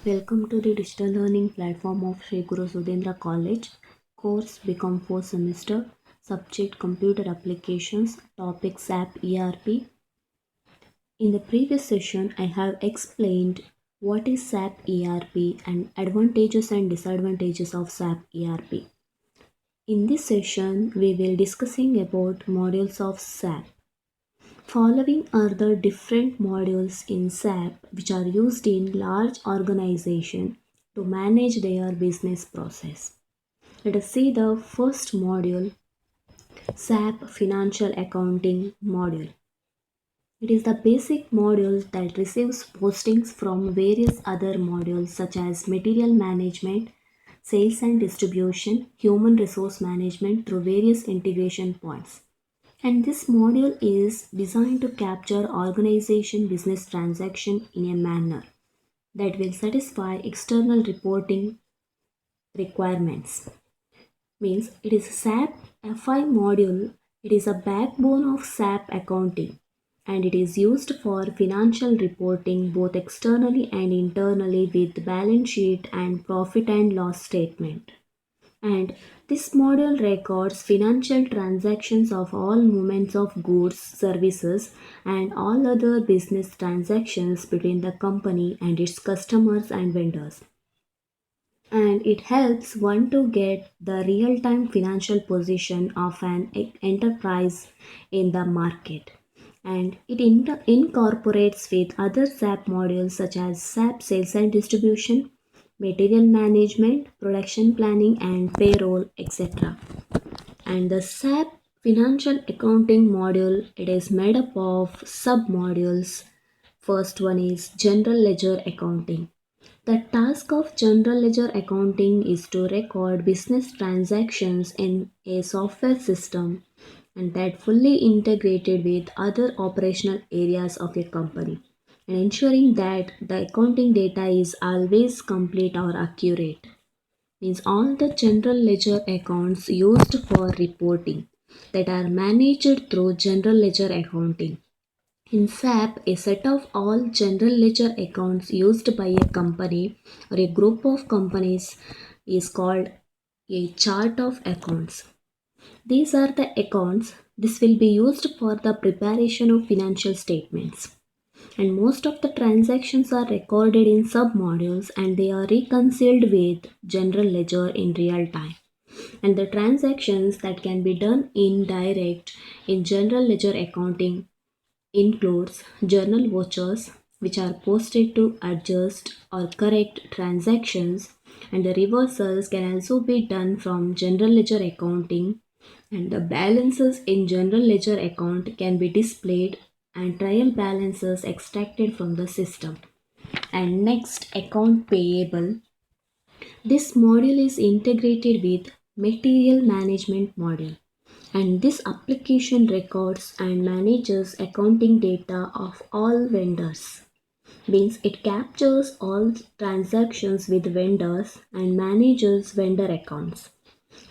Welcome to the digital learning platform of Sri Guru Sudendra College. Course Become 4 semester. Subject Computer Applications. Topic SAP ERP. In the previous session, I have explained what is SAP ERP and advantages and disadvantages of SAP ERP. In this session, we will discussing about modules of SAP. Following are the different modules in SAP which are used in large organizations to manage their business process. Let us see the first module, SAP Financial Accounting module. It is the basic module that receives postings from various other modules such as material management, sales and distribution, human resource management through various integration points. And this module is designed to capture organization business transaction in a manner that will satisfy external reporting requirements. Means it is SAP FI module. It is a backbone of SAP accounting and it is used for financial reporting both externally and internally with balance sheet and profit and loss statement. And this model records financial transactions of all movements of goods, services, and all other business transactions between the company and its customers and vendors. And it helps one to get the real time financial position of an enterprise in the market. And it incorporates with other SAP modules such as SAP sales and distribution, material management, production planning, and payroll, etc. And the SAP financial accounting module, it is made up of sub modules. First one is general ledger accounting. The task of general ledger accounting is to record business transactions in a software system and that fully integrated with other operational areas of a company and ensuring that the accounting data is always complete or accurate. Means all the general ledger accounts used for reporting that are managed through general ledger accounting. In SAP, a set of all general ledger accounts used by a company or a group of companies is called a chart of accounts. These are the accounts. This will be used for the preparation of financial statements. And most of the transactions are recorded in submodules and they are reconciled with general ledger in real time. And the transactions that can be done indirect in general ledger accounting includes journal vouchers which are posted to adjust or correct transactions, and the reversals can also be done from general ledger accounting, and the balances in general ledger account can be displayed and trial balances extracted from the system. And next, account payable. This module is integrated with material management module, and this application records and manages accounting data of all vendors. Means it captures all transactions with vendors and manages vendor accounts.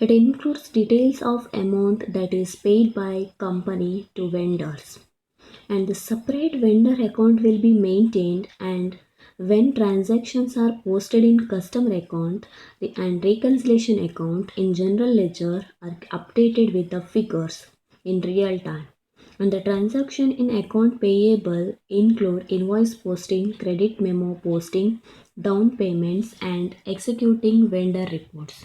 It includes details of amount that is paid by company to vendors. And the separate vendor account will be maintained, and when transactions are posted in customer account and reconciliation account in general ledger are updated with the figures in real time. And the transaction in account payable include invoice posting, credit memo posting, down payments, and executing vendor reports.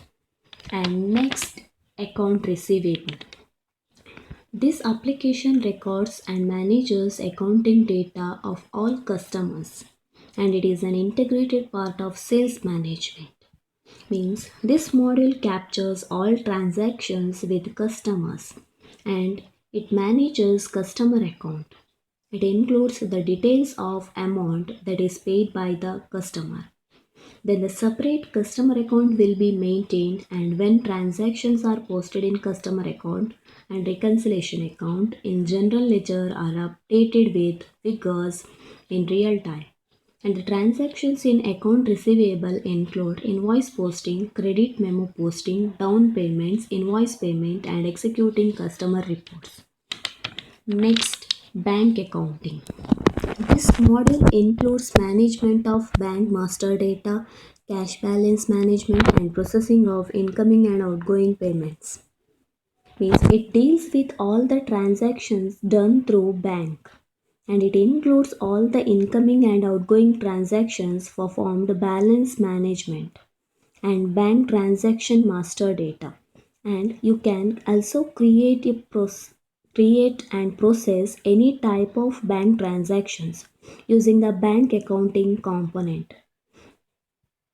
And next, account receivable. This application records and manages accounting data of all customers, and it is an integrated part of sales management. Means this module captures all transactions with customers and it manages customer account. It includes the details of amount that is paid by the customer. Then the separate customer account will be maintained, and when transactions are posted in customer account and reconciliation account in general ledger are updated with figures in real time. And the transactions in account receivable include invoice posting, credit memo posting, down payments, invoice payment, and executing customer reports. Next, bank accounting. This model includes management of bank master data, cash balance management, and processing of incoming and outgoing payments. Means it deals with all the transactions done through bank, and it includes all the incoming and outgoing transactions performed balance management and bank transaction master data. And you can also create and process any type of bank transactions using the bank accounting component.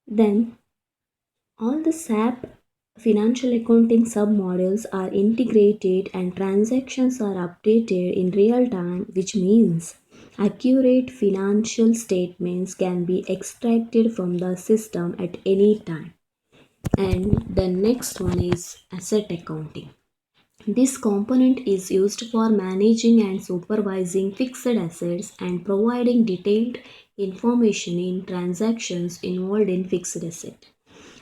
Then all the SAP financial accounting submodules are integrated and transactions are updated in real time, which means accurate financial statements can be extracted from the system at any time. And the next one is asset accounting. This component is used for managing and supervising fixed assets and providing detailed information in transactions involved in fixed asset.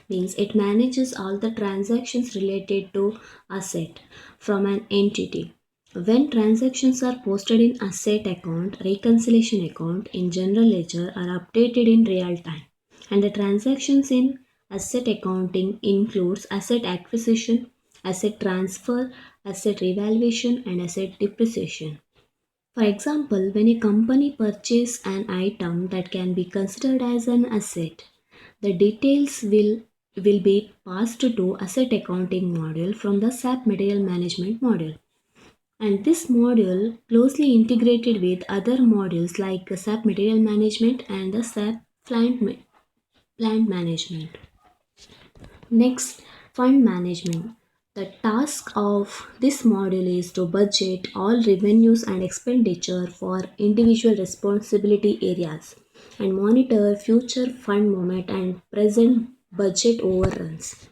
Means it manages all the transactions related to asset from an entity. When transactions are posted in asset account, reconciliation account in general ledger are updated in real time. And the transactions in asset accounting includes asset acquisition, asset transfer, asset revaluation, and asset depreciation. For example, when a company purchases an item that can be considered as an asset, the details will be passed to asset accounting module from the SAP material management module. And this module closely integrated with other modules like SAP material management and the SAP plant management. Next, fund management. The task of this module is to budget all revenues and expenditure for individual responsibility areas and monitor future fund movement and present budget overruns.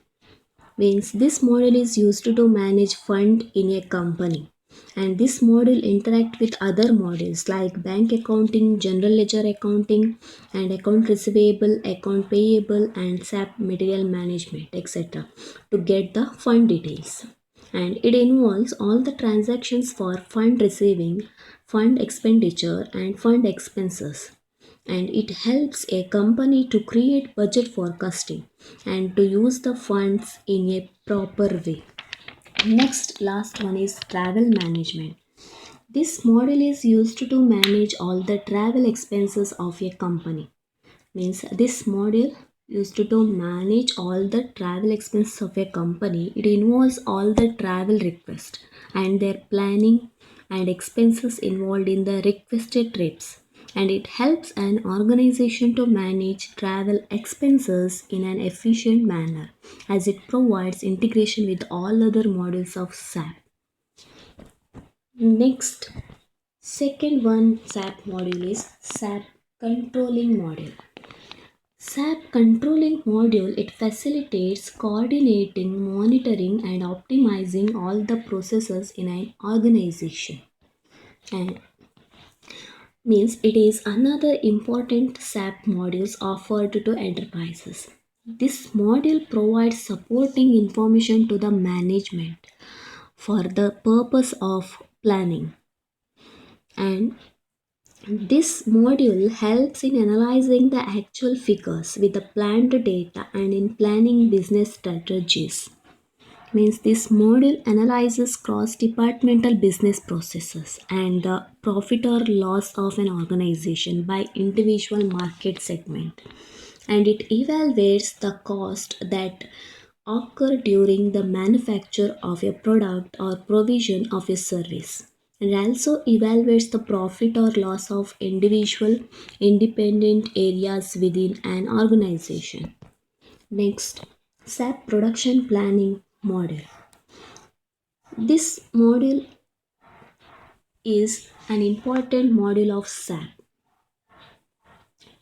Means this model is used to manage fund in a company, and this model interact with other models like bank accounting, general ledger accounting, and account receivable, account payable, and SAP material management, etc. to get the fund details. And it involves all the transactions for fund receiving, fund expenditure, and fund expenses, and it helps a company to create budget forecasting and to use the funds in a proper way. Next, last one is travel management. This model is used to manage all the travel expenses of a company. Means this model used to manage all the travel expenses of a company. It involves all the travel requests and their planning and expenses involved in the requested trips, and it helps an organization to manage travel expenses in an efficient manner as it provides integration with all other modules of SAP. Next, second one SAP module is SAP controlling module. SAP controlling module, it facilitates coordinating, monitoring and optimizing all the processes in an organization. And means it is another important SAP modules offered to enterprises. This module provides supporting information to the management for the purpose of planning, and this module helps in analyzing the actual figures with the planned data and in planning business strategies. Means this module analyzes cross departmental business processes and the profit or loss of an organization by individual market segment, and it evaluates the cost that occur during the manufacture of a product or provision of a service, and also evaluates the profit or loss of individual independent areas within an organization. Next, SAP production planning model. This module is an important module of SAP.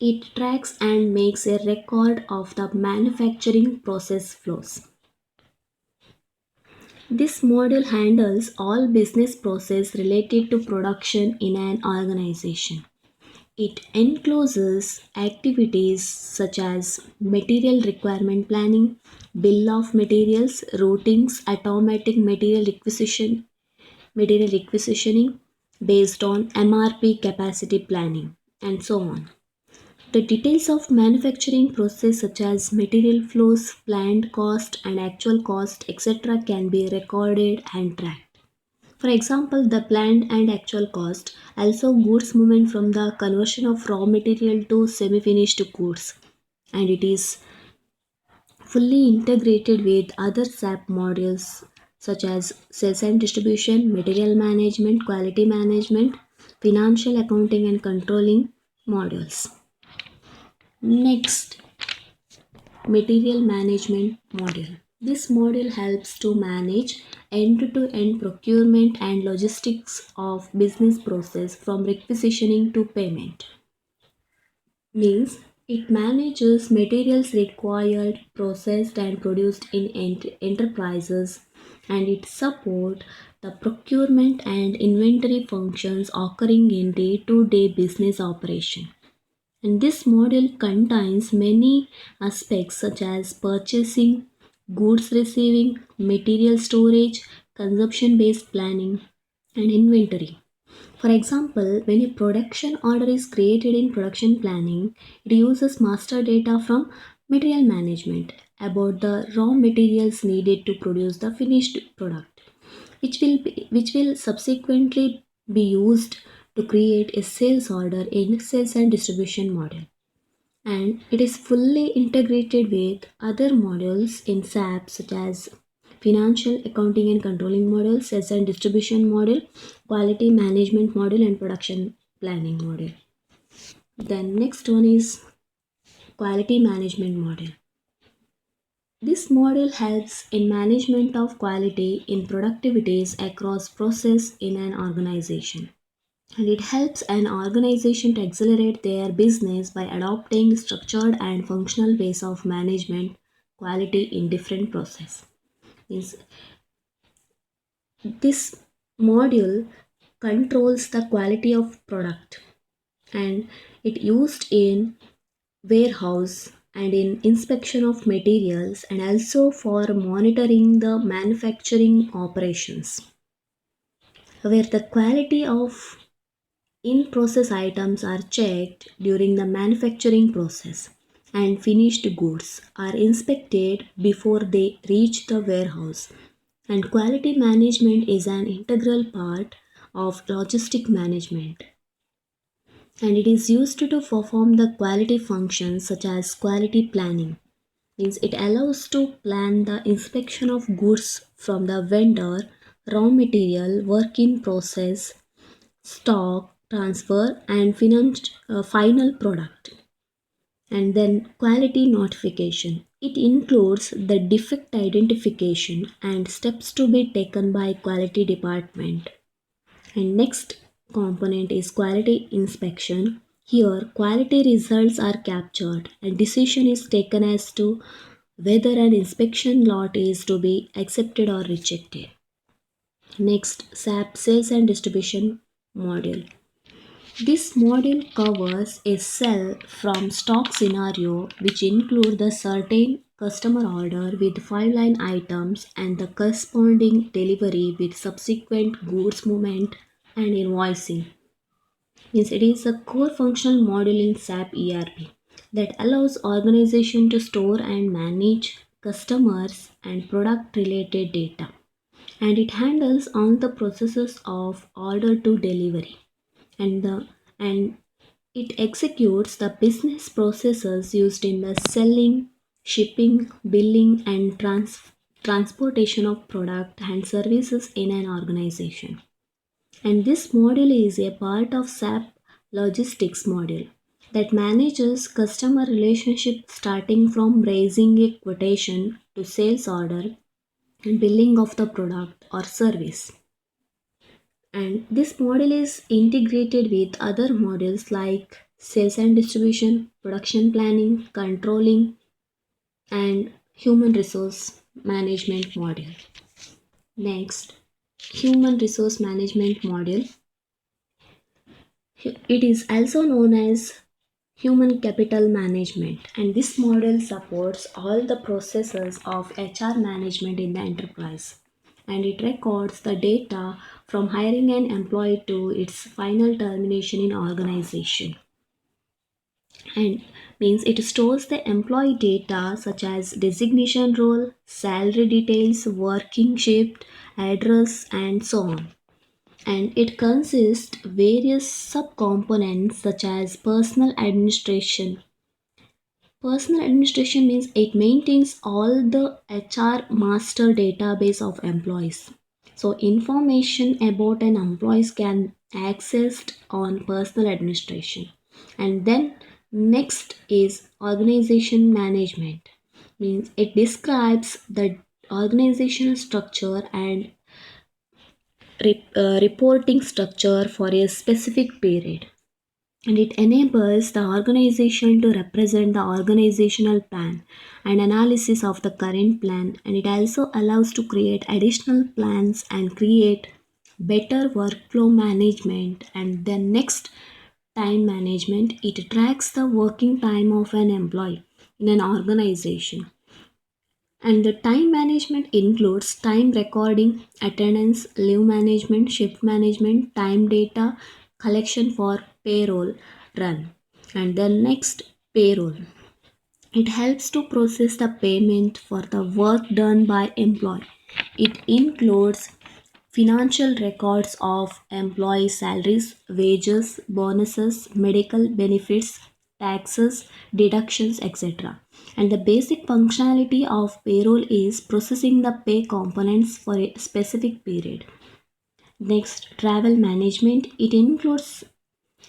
It tracks and makes a record of the manufacturing process flows. This module handles all business process related to production in an organization. It includes activities such as material requirement planning, bill of materials, routings, automatic material requisitioning, based on MRP capacity planning, and so on. The details of manufacturing process such as material flows, planned cost and actual cost etc. can be recorded and tracked. For example, the planned and actual cost, also goods movement from the conversion of raw material to semi-finished goods, and it is fully integrated with other SAP modules such as sales and distribution, material management, quality management, financial accounting and controlling modules. Next, material management module. This module helps to manage end-to-end procurement and logistics of business process from requisitioning to payment. Means it manages materials required, processed and produced in enterprises, and it support the procurement and inventory functions occurring in day-to-day business operation. And this model contains many aspects such as purchasing, goods receiving, material storage, consumption based planning, and inventory. For example, when a production order is created in production planning, it uses master data from material management about the raw materials needed to produce the finished product, which will subsequently be used to create a sales order in sales and distribution model, and it is fully integrated with other modules in SAP such as financial accounting and controlling module, sales and distribution module, quality management module, and production planning module. Then next one is quality management module. This module helps in management of quality in productivities across process in an organization, and it helps an organization to accelerate their business by adopting structured and functional ways of management quality in different process. Means this module controls the quality of product, and it used in warehouse and in inspection of materials and also for monitoring the manufacturing operations, where the quality of in process items are checked during the manufacturing process, and finished goods are inspected before they reach the warehouse. And quality management is an integral part of logistic management, and it is used to perform the quality functions such as quality planning. Means it allows to plan the inspection of goods from the vendor, raw material, work in process, stock transfer, and final product. And then quality notification, it includes the defect identification and steps to be taken by quality department. And next component is quality inspection. Here quality results are captured and decision is taken as to whether an inspection lot is to be accepted or rejected. Next, SAP sales and distribution module. This module covers a sell from stock scenario which include the certain customer order with 5 line items and the corresponding delivery with subsequent goods movement and invoicing. Means it is a core functional module in SAP ERP that allows organization to store and manage customers and product related data, and it handles all the processes of order to delivery, and it executes the business processes used in the selling, shipping, billing, and transportation of product and services in an organization. And this module is a part of SAP logistics module that manages customer relationship starting from raising a quotation to sales order and billing of the product or service. And this model is integrated with other modules like sales and distribution, production planning, controlling, and human resource management module. Next, human resource management module. It is also known as human capital management, and this model supports all the processes of HR management in the enterprise, and it records the data from hiring an employee to its final termination in organization. And means it stores the employee data such as designation role, salary details, working shift, address, and so on. And it consists various subcomponents such as personal administration. Personal administration means it maintains all the HR master database of employees. So information about an employee can accessed on personal administration. And then next is organization management. Means it describes the organizational structure and reporting structure for a specific period, and it enables the organization to represent the organizational plan and analysis of the current plan, and it also allows to create additional plans and create better workflow management. And then next, time management, it tracks the working time of an employee in an organization, and the time management includes time recording, attendance, leave management, shift management, time data collection for payroll run. And the next, payroll. It helps to process the payment for the work done by employee. It includes financial records of employee salaries, wages, bonuses, medical benefits, taxes, deductions, etc. And the basic functionality of payroll is processing the pay components for a specific period. Next, travel management. It includes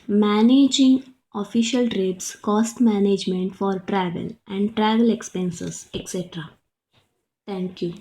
managing official trips, cost management for travel, and travel expenses, etc. Thank you.